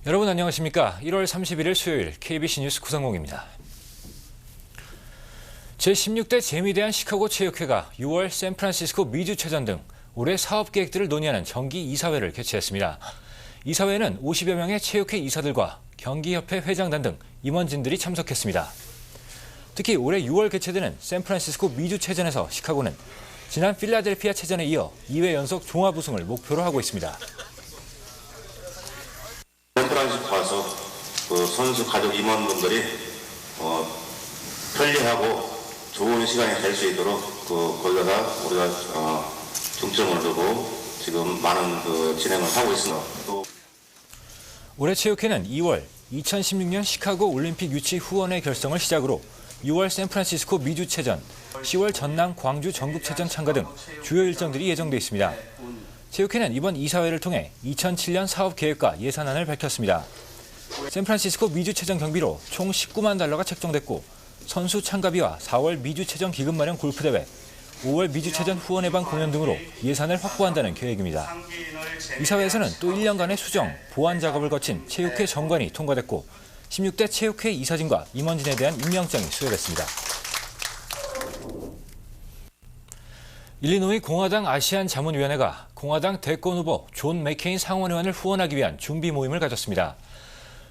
여러분 안녕하십니까? 1월 31일 수요일 KBC 뉴스 구성공입니다. 제16대 재미대한 시카고 체육회가 6월 샌프란시스코 미주체전 등 올해 사업 계획들을 논의하는 정기 이사회를 개최했습니다. 이사회에는 50여 명의 체육회 이사들과 경기협회 회장단 등 임원진들이 참석했습니다. 특히 올해 6월 개최되는 샌프란시스코 미주체전에서 시카고는 지난 필라델피아 체전에 이어 2회 연속 종합 우승을 목표로 하고 있습니다. 샌프란시스코 가서 선수 가족 임원분들이 편리하고 좋은 시간이 될 수 있도록 거기다가 우리가 중점을 두고 지금 많은 진행을 하고 있습니다. 올해 체육회는 2월 2016년 시카고 올림픽 유치 후원회 결성을 시작으로 6월 샌프란시스코 미주체전, 10월 전남 광주 전국체전 참가 등 주요 일정들이 예정돼 있습니다. 체육회는 이번 이사회를 통해 2007년 사업 계획과 예산안을 밝혔습니다. 샌프란시스코 미주체전 경비로 총 19만 달러가 책정됐고 선수 참가비와 4월 미주체전 기금 마련 골프대회, 5월 미주체전 후원회방 공연 등으로 예산을 확보한다는 계획입니다. 이사회에서는 또 1년간의 수정, 보완 작업을 거친 체육회 정관이 통과됐고 16대 체육회 이사진과 임원진에 대한 임명장이 수여됐습니다. 일리노이 공화당 아시안 자문위원회가 공화당 대권 후보 존 맥케인 상원의원을 후원하기 위한 준비 모임을 가졌습니다.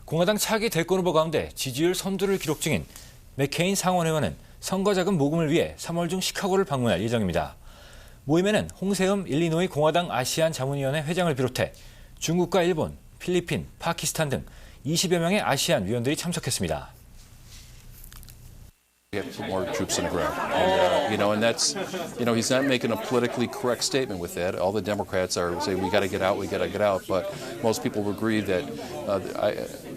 공화당 차기 대권 후보 가운데 지지율 선두를 기록 중인 맥케인 상원의원은 선거자금 모금을 위해 3월 중 시카고를 방문할 예정입니다. 모임에는 홍세흠 일리노이 공화당 아시안 자문위원회 회장을 비롯해 중국과 일본, 필리핀, 파키스탄 등 20여 명의 아시안 위원들이 참석했습니다. We have to put more troops on the ground, and that's, he's not making a politically correct statement with that. All the Democrats are saying we got to get out, but most people will agree that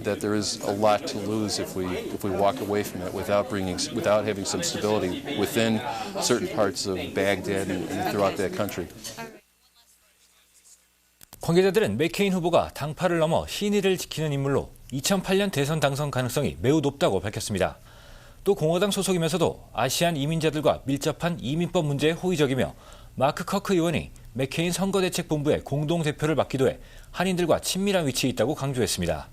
that there is a lot to lose if we walk away from it without having some stability within certain parts of Baghdad and throughout that country. 관계자들은 맥케인 후보가 당파를 넘어 신의를 지키는 인물로 2008년 대선 당선 가능성이 매우 높다고 밝혔습니다. 또 공화당 소속이면서도 아시안 이민자들과 밀접한 이민법 문제에 호의적이며 마크 커크 의원이 맥케인 선거대책본부의 공동대표를 맡기도 해 한인들과 친밀한 위치에 있다고 강조했습니다.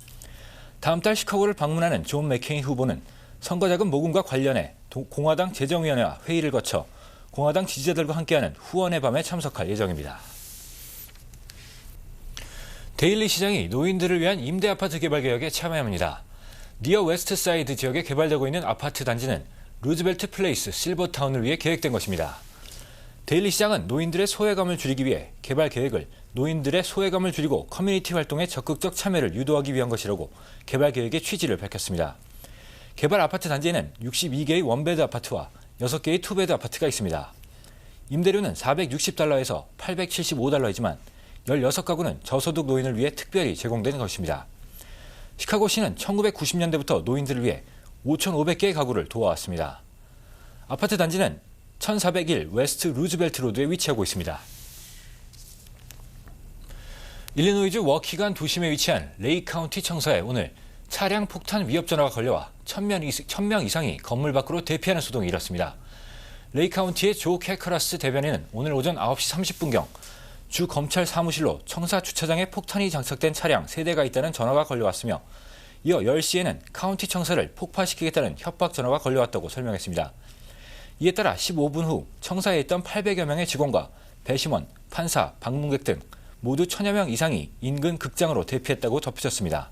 다음 달 시카고를 방문하는 존 맥케인 후보는 선거자금 모금과 관련해 공화당 재정위원회와 회의를 거쳐 공화당 지지자들과 함께하는 후원의 밤에 참석할 예정입니다. 데일리 시장이 노인들을 위한 임대 아파트 개발 계획에 참여합니다. 니어 웨스트사이드 지역에 개발되고 있는 아파트 단지는 루즈벨트 플레이스 실버타운을 위해 계획된 것입니다. 데일리 시장은 노인들의 소외감을 줄이기 위해 개발 계획을 노인들의 소외감을 줄이고 커뮤니티 활동에 적극적 참여를 유도하기 위한 것이라고 개발 계획의 취지를 밝혔습니다. 개발 아파트 단지에는 62개의 원베드 아파트와 6개의 투베드 아파트가 있습니다. 임대료는 $460에서 $875이지만 16가구는 저소득 노인을 위해 특별히 제공되는 것입니다. 시카고시는 1990년대부터 노인들을 위해 5,500개의 가구를 도와왔습니다. 아파트 단지는 1401 웨스트 루즈벨트 로드에 위치하고 있습니다. 일리노이주 워키간 도심에 위치한 레이 카운티 청사에 오늘 차량 폭탄 위협 전화가 걸려와 1,000명 이상이 건물 밖으로 대피하는 소동이 일었습니다. 레이 카운티의 조 캐커라스 대변인은 오늘 오전 9시 30분경 주 검찰 사무실로 청사 주차장에 폭탄이 장착된 차량 3대가 있다는 전화가 걸려왔으며 이어 10시에는 카운티 청사를 폭파시키겠다는 협박 전화가 걸려왔다고 설명했습니다. 이에 따라 15분 후 청사에 있던 800여 명의 직원과 배심원, 판사, 방문객 등 모두 1,000여 명 이상이 인근 극장으로 대피했다고 덧붙였습니다.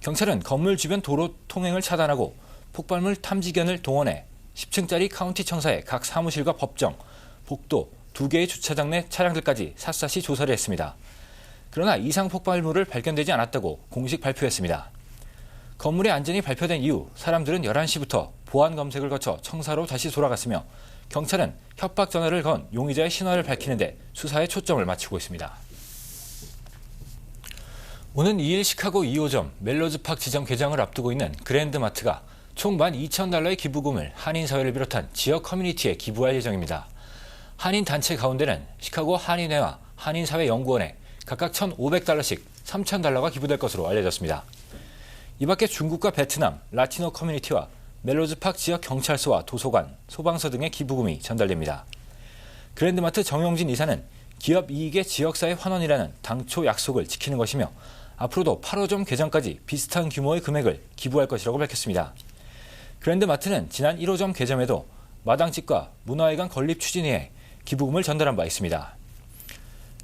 경찰은 건물 주변 도로 통행을 차단하고 폭발물 탐지견을 동원해 10층짜리 카운티 청사의 각 사무실과 법정, 복도, 2개의 주차장 내 차량들까지 샅샅이 조사를 했습니다. 그러나 이상 폭발물을 발견되지 않았다고 공식 발표했습니다. 건물의 안전이 발표된 이후 사람들은 11시부터 보안 검색을 거쳐 청사로 다시 돌아갔으며 경찰은 협박 전화를 건 용의자의 신원을 밝히는데 수사에 초점을 맞추고 있습니다. 오는 2일 시카고 2호점 멜로즈팍 지점 개장을 앞두고 있는 그랜드마트가 총 $12,000의 기부금을 한인사회를 비롯한 지역 커뮤니티에 기부할 예정입니다. 한인 단체 가운데는 시카고 한인회와 한인사회연구원에 각각 $1,500씩 3,000달러가 기부될 것으로 알려졌습니다. 이 밖에 중국과 베트남, 라티노 커뮤니티와 멜로즈팍 지역 경찰서와 도서관, 소방서 등의 기부금이 전달됩니다. 그랜드마트 정용진 이사는 기업 이익의 지역사회 환원이라는 당초 약속을 지키는 것이며 앞으로도 8호점 개점까지 비슷한 규모의 금액을 기부할 것이라고 밝혔습니다. 그랜드마트는 지난 1호점 개점에도 마당집과 문화회관 건립 추진위에 기부금을 전달한 바 있습니다.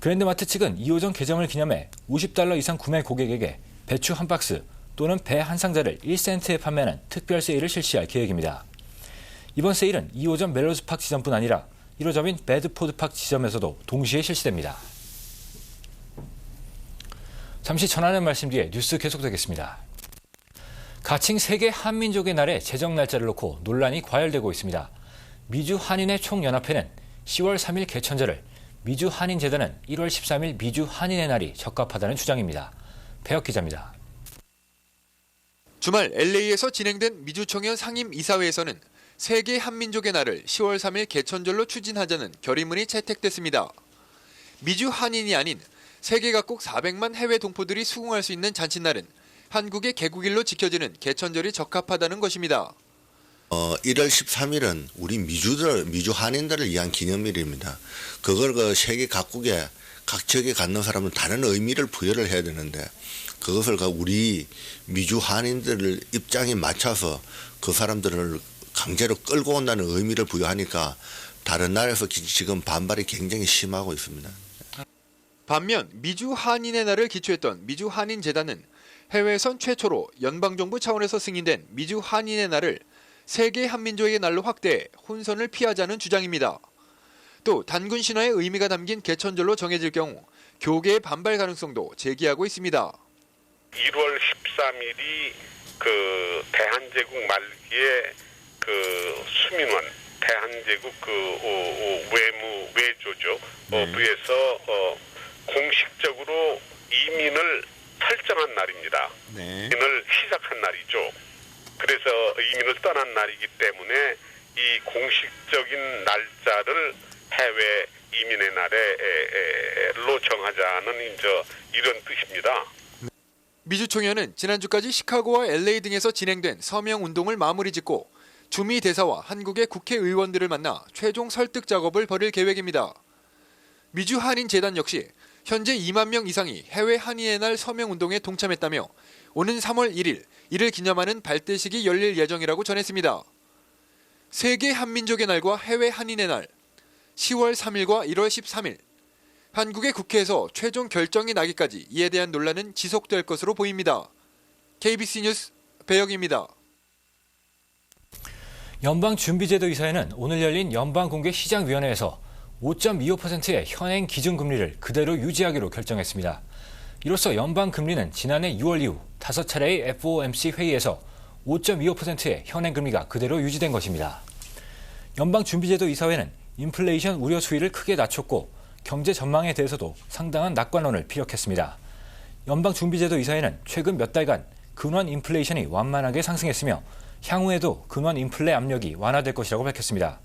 그랜드마트 측은 2호점 개점을 기념해 $50 이상 구매 고객에게 배추 한 박스 또는 배 한 상자를 1센트에 판매하는 특별 세일을 실시할 계획입니다. 이번 세일은 2호점 멜로즈파크 지점뿐 아니라 1호점인 베드포드파크 지점에서도 동시에 실시됩니다. 잠시 전하는 말씀 뒤에 뉴스 계속되겠습니다. 가칭 세계 한민족의 날의 제정 날짜를 놓고 논란이 과열되고 있습니다. 미주 한인의 총연합회는 10월 3일 개천절을, 미주 한인재단은 1월 13일 미주 한인의 날이 적합하다는 주장입니다. 배혁 기자입니다. 주말 LA에서 진행된 미주총연 상임이사회에서는 세계 한민족의 날을 10월 3일 개천절로 추진하자는 결의문이 채택됐습니다. 미주 한인이 아닌 세계 각국 400만 해외 동포들이 수긍할 수 있는 잔칫날은 한국의 개국일로 지켜지는 개천절이 적합하다는 것입니다. 1월 13일은 우리 미주 한인들을 위한 기념일입니다. 그걸 세계 각국의 각 지역에 갖는 사람은 다른 의미를 부여를 해야 되는데 그것을 우리 미주 한인들 입장에 맞춰서 그 사람들을 강제로 끌고 온다는 의미를 부여하니까 다른 나라에서 지금 반발이 굉장히 심하고 있습니다. 반면 미주 한인의 날을 기초했던 미주 한인재단은 해외에선 최초로 연방정부 차원에서 승인된 미주 한인의 날을 세계 한민족의 날로 확대해 혼선을 피하자는 주장입니다. 또 단군 신화의 의미가 담긴 개천절로 정해질 경우 교계의 반발 가능성도 제기하고 있습니다. 1월 13일이 그 대한제국 말기에 그 수민원, 대한제국 외조죠. 부에서 공식적으로 이민을 설정한 날입니다. 이민을 시작한 날이죠. 그래서 이민을 떠난 날이기 때문에 이 공식적인 날짜를 해외 이민의 날로 정하자는 이런 뜻입니다. 미주총연은 지난주까지 시카고와 LA 등에서 진행된 서명운동을 마무리짓고 주미 대사와 한국의 국회의원들을 만나 최종 설득 작업을 벌일 계획입니다. 미주 한인재단 역시 현재 2만 명 이상이 해외 한인의 날 서명운동에 동참했다며 오는 3월 1일 이를 기념하는 발대식이 열릴 예정이라고 전했습니다. 세계 한민족의 날과 해외 한인의 날, 10월 3일과 1월 13일, 한국의 국회에서 최종 결정이 나기까지 이에 대한 논란은 지속될 것으로 보입니다. KBC 뉴스 배혁입니다. 연방준비제도 이사회는 오늘 열린 연방공개시장위원회에서 5.25%의 현행 기준금리를 그대로 유지하기로 결정했습니다. 이로써 연방금리는 지난해 6월 이후 5차례의 FOMC 회의에서 5.25%의 현행금리가 그대로 유지된 것입니다. 연방준비제도 이사회는 인플레이션 우려 수위를 크게 낮췄고 경제 전망에 대해서도 상당한 낙관론을 피력했습니다. 연방준비제도 이사회는 최근 몇 달간 근원 인플레이션이 완만하게 상승했으며 향후에도 근원 인플레 압력이 완화될 것이라고 밝혔습니다.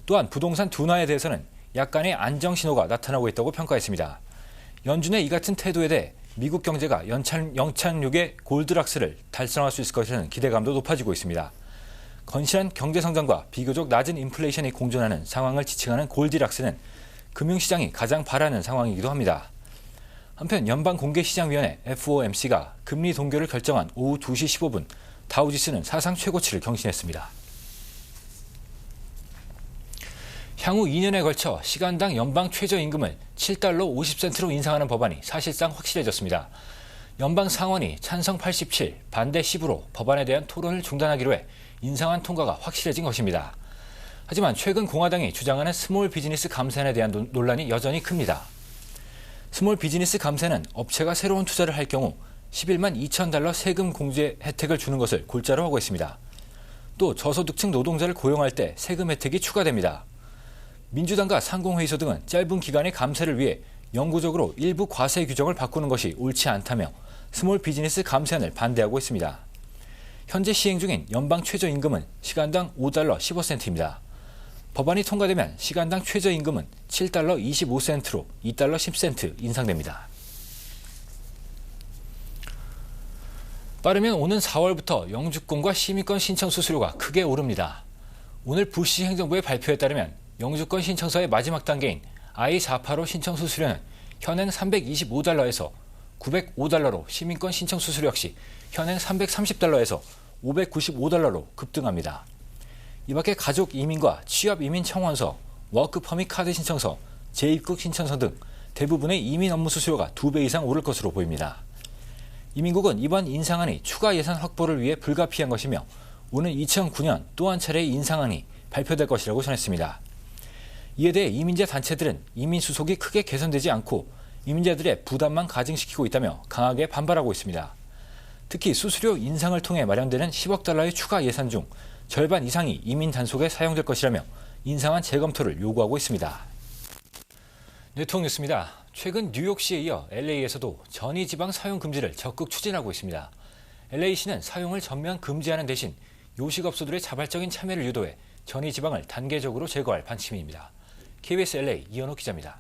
또한 부동산 둔화에 대해서는 약간의 안정 신호가 나타나고 있다고 평가했습니다. 연준의 이 같은 태도에 대해 미국 경제가 영착륙의 골드락스를 달성할 수 있을 것이라는 기대감도 높아지고 있습니다. 건실한 경제 성장과 비교적 낮은 인플레이션이 공존하는 상황을 지칭하는 골디락스는 금융시장이 가장 바라는 상황이기도 합니다. 한편 연방공개시장위원회 FOMC가 금리 동결을 결정한 오후 2시 15분 다우지수는 사상 최고치를 경신했습니다. 향후 2년에 걸쳐 시간당 연방 최저임금을 $7 50센트로 인상하는 법안이 사실상 확실해졌습니다. 연방 상원이 찬성 87, 반대 10으로 법안에 대한 토론을 중단하기로 해 인상안 통과가 확실해진 것입니다. 하지만 최근 공화당이 주장하는 스몰 비즈니스 감세안에 대한 논란이 여전히 큽니다. 스몰 비즈니스 감세는 업체가 새로운 투자를 할 경우 $11만 2천 세금 공제 혜택을 주는 것을 골자로 하고 있습니다. 또 저소득층 노동자를 고용할 때 세금 혜택이 추가됩니다. 민주당과 상공회의소 등은 짧은 기간의 감세를 위해 영구적으로 일부 과세 규정을 바꾸는 것이 옳지 않다며 스몰 비즈니스 감세안을 반대하고 있습니다. 현재 시행 중인 연방 최저임금은 시간당 $5 15센트입니다. 법안이 통과되면 시간당 최저임금은 $7 25센트로 $2 10센트 인상됩니다. 빠르면 오는 4월부터 영주권과 시민권 신청 수수료가 크게 오릅니다. 오늘 부시 행정부의 발표에 따르면 영주권 신청서의 마지막 단계인 I-485 신청 수수료는 현행 $325에서 $905로 시민권 신청 수수료 역시 현행 $330에서 $595로 급등합니다. 이 밖에 가족 이민과 취업 이민 청원서, 워크 퍼밋 카드 신청서, 재입국 신청서 등 대부분의 이민 업무 수수료가 2배 이상 오를 것으로 보입니다. 이민국은 이번 인상안이 추가 예산 확보를 위해 불가피한 것이며 오는 2009년 또 한 차례의 인상안이 발표될 것이라고 전했습니다. 이에 대해 이민자 단체들은 이민 수속이 크게 개선되지 않고 이민자들의 부담만 가중시키고 있다며 강하게 반발하고 있습니다. 특히 수수료 인상을 통해 마련되는 $10억 추가 예산 중 절반 이상이 이민 단속에 사용될 것이라며 인상안 재검토를 요구하고 있습니다. 네트워크 뉴스입니다. 최근 뉴욕시에 이어 LA에서도 전이지방 사용 금지를 적극 추진하고 있습니다. LA시는 사용을 전면 금지하는 대신 요식업소들의 자발적인 참여를 유도해 전이지방을 단계적으로 제거할 방침입니다. KBS LA 이현호 기자입니다.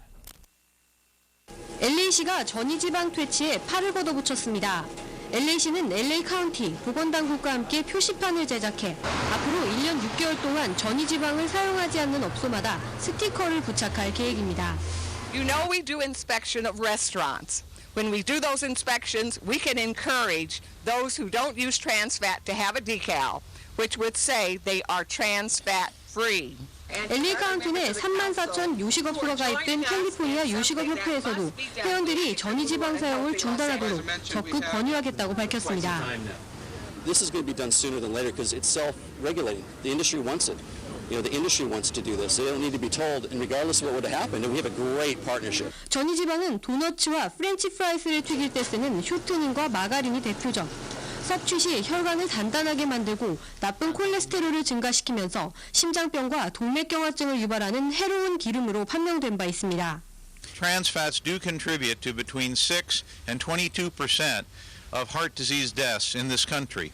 LA시가 전이지방 퇴치에 팔을 걷어붙였습니다. LA시는 LA 카운티 보건당국과 함께 표시판을 제작해 앞으로 1년 6개월 동안 전이지방을 사용하지 않는 업소마다 스티커를 부착할 계획입니다. You know we do inspection of restaurants. When we do those inspections, we can encourage those who don't use trans fat to have a decal, which would say they are trans fat free. LA 카운티 내 34,000 요식업소가 가입된 캘리포니아 요식업협회에서도 회원들이 전이지방 사용을 중단하도록 적극 권유하겠다고 밝혔습니다. This is going to be done sooner than later because it's self-regulating. The industry wants it. You know, the industry wants to do this. They don't need to be told, and regardless of what would happen, we have a great partnership. 전이지방은 도너츠와 프렌치 프라이스를 튀길 때 쓰는 쇼트닝과 마가린이 대표적. 섭취 시 혈관을 단단하게 만들고 나쁜 콜레스테롤을 증가시키면서 심장병과 동맥경화증을 유발하는 해로운 기름으로 판명된 바 있습니다. Trans fats do contribute to between 6 and 22% of heart disease deaths in this country,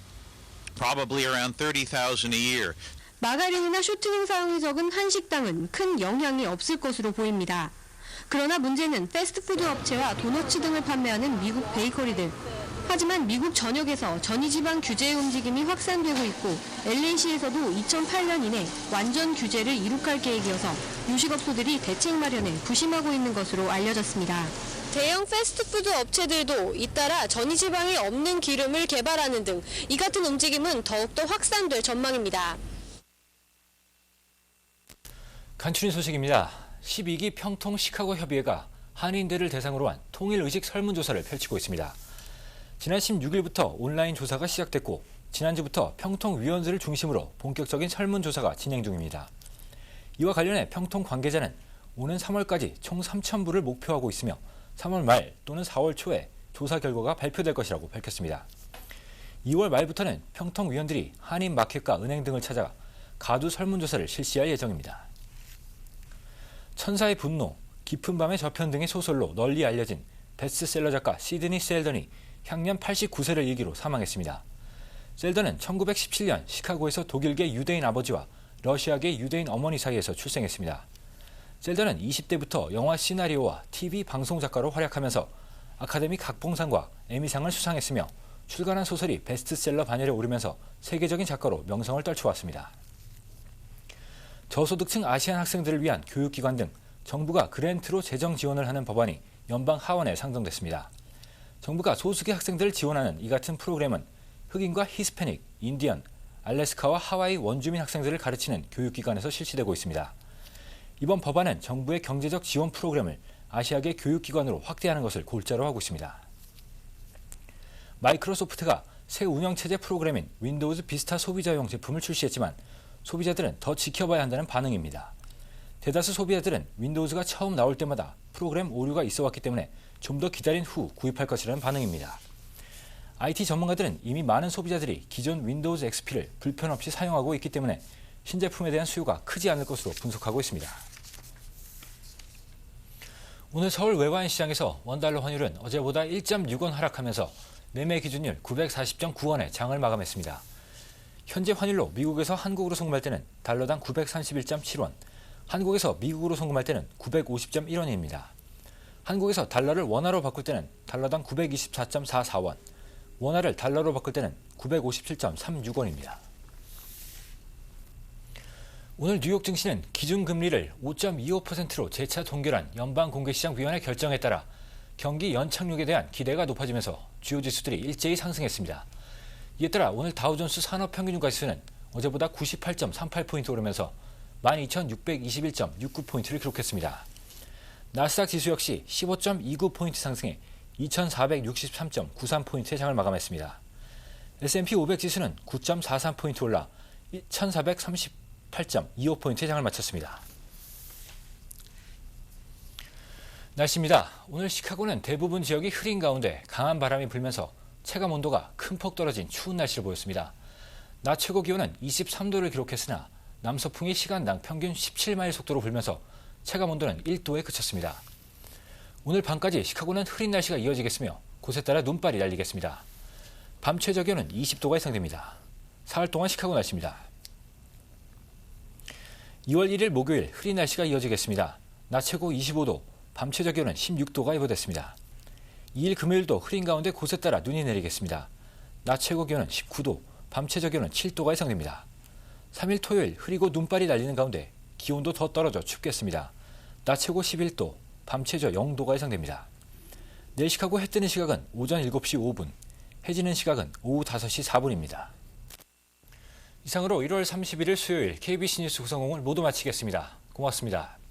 probably around 30,000 a year. 마가린이나 쇼트닝 사용이 적은 한식당은 큰 영향이 없을 것으로 보입니다. 그러나 문제는 패스트푸드 업체와 도너츠 등을 판매하는 미국 베이커리들. 하지만 미국 전역에서 전이지방 규제의 움직임이 확산되고 있고 LA시에서도 2008년 이내 완전 규제를 이룩할 계획이어서 요식업소들이 대책 마련에 부심하고 있는 것으로 알려졌습니다. 대형 패스트푸드 업체들도 잇따라 전이지방이 없는 기름을 개발하는 등 이 같은 움직임은 더욱더 확산될 전망입니다. 간추린 소식입니다. 12기 평통 시카고 협의회가 한인들을 대상으로 한 통일의식 설문조사를 펼치고 있습니다. 지난 16일부터 온라인 조사가 시작됐고 지난주부터 평통위원들을 중심으로 본격적인 설문조사가 진행 중입니다. 이와 관련해 평통 관계자는 오는 3월까지 총 3,000부를 목표하고 있으며 3월 말 또는 4월 초에 조사 결과가 발표될 것이라고 밝혔습니다. 2월 말부터는 평통위원들이 한인 마켓과 은행 등을 찾아 가두 설문조사를 실시할 예정입니다. 천사의 분노, 깊은 밤의 저편 등의 소설로 널리 알려진 베스트셀러 작가 시드니 셀던이 향년 89세를 일기로 사망했습니다. 셀던은 1917년 시카고에서 독일계 유대인 아버지와 러시아계 유대인 어머니 사이에서 출생했습니다. 셀던은 20대부터 영화 시나리오와 TV 방송 작가로 활약하면서 아카데미 각본상과 에미상을 수상했으며 출간한 소설이 베스트셀러 반열에 오르면서 세계적인 작가로 명성을 떨쳐왔습니다. 저소득층 아시안 학생들을 위한 교육기관 등 정부가 그랜트로 재정 지원을 하는 법안이 연방 하원에 상정됐습니다. 정부가 소수계 학생들을 지원하는 이 같은 프로그램은 흑인과 히스패닉, 인디언, 알래스카와 하와이 원주민 학생들을 가르치는 교육기관에서 실시되고 있습니다. 이번 법안은 정부의 경제적 지원 프로그램을 아시아계 교육기관으로 확대하는 것을 골자로 하고 있습니다. 마이크로소프트가 새 운영체제 프로그램인 윈도우즈 비스타 소비자용 제품을 출시했지만 소비자들은 더 지켜봐야 한다는 반응입니다. 대다수 소비자들은 윈도우즈가 처음 나올 때마다 프로그램 오류가 있어왔기 때문에 좀 더 기다린 후 구입할 것이라는 반응입니다. IT 전문가들은 이미 많은 소비자들이 기존 윈도우즈 XP를 불편 없이 사용하고 있기 때문에 신제품에 대한 수요가 크지 않을 것으로 분석하고 있습니다. 오늘 서울 외환 시장에서 원달러 환율은 어제보다 1.6원 하락하면서 매매 기준율 940.9원에 장을 마감했습니다. 현재 환율로 미국에서 한국으로 송금할 때는 달러당 931.7원, 한국에서 미국으로 송금할 때는 950.1원입니다. 한국에서 달러를 원화로 바꿀 때는 달러당 924.44원, 원화를 달러로 바꿀 때는 957.36원입니다. 오늘 뉴욕 증시는 기준금리를 5.25%로 재차 동결한 연방공개시장위원회 결정에 따라 경기 연착륙에 대한 기대가 높아지면서 주요 지수들이 일제히 상승했습니다. 이에 따라 오늘 다우존스 산업평균주가지수는 어제보다 98.38포인트 오르면서 12,621.69포인트를 기록했습니다. 나스닥 지수 역시 15.29포인트 상승해 2,463.93포인트의 장을 마감했습니다. S&P 500 지수는 9.43포인트 올라 1,438.25포인트의 장을 마쳤습니다. 날씨입니다. 오늘 시카고는 대부분 지역이 흐린 가운데 강한 바람이 불면서 체감 온도가 큰 폭 떨어진 추운 날씨를 보였습니다. 낮 최고 기온은 23도를 기록했으나 남서풍이 시간당 평균 17마일 속도로 불면서 체감 온도는 1도에 그쳤습니다. 오늘 밤까지 시카고는 흐린 날씨가 이어지겠으며 곳에 따라 눈발이 날리겠습니다. 밤 최저 기온은 20도가 예상됩니다. 사흘 동안 시카고 날씨입니다. 2월 1일 목요일 흐린 날씨가 이어지겠습니다. 낮 최고 25도, 밤 최저 기온은 16도가 예보됐습니다. 2일 금요일도 흐린 가운데 곳에 따라 눈이 내리겠습니다. 낮 최고 기온은 19도, 밤 최저 기온은 7도가 예상됩니다. 3일 토요일 흐리고 눈발이 날리는 가운데 기온도 더 떨어져 춥겠습니다. 낮 최고 11도, 밤 최저 0도가 예상됩니다. 내일 시카고 해 뜨는 시각은 오전 7시 5분, 해 지는 시각은 오후 5시 4분입니다. 이상으로 1월 31일 수요일 KBC 뉴스 구성공을 모두 마치겠습니다. 고맙습니다.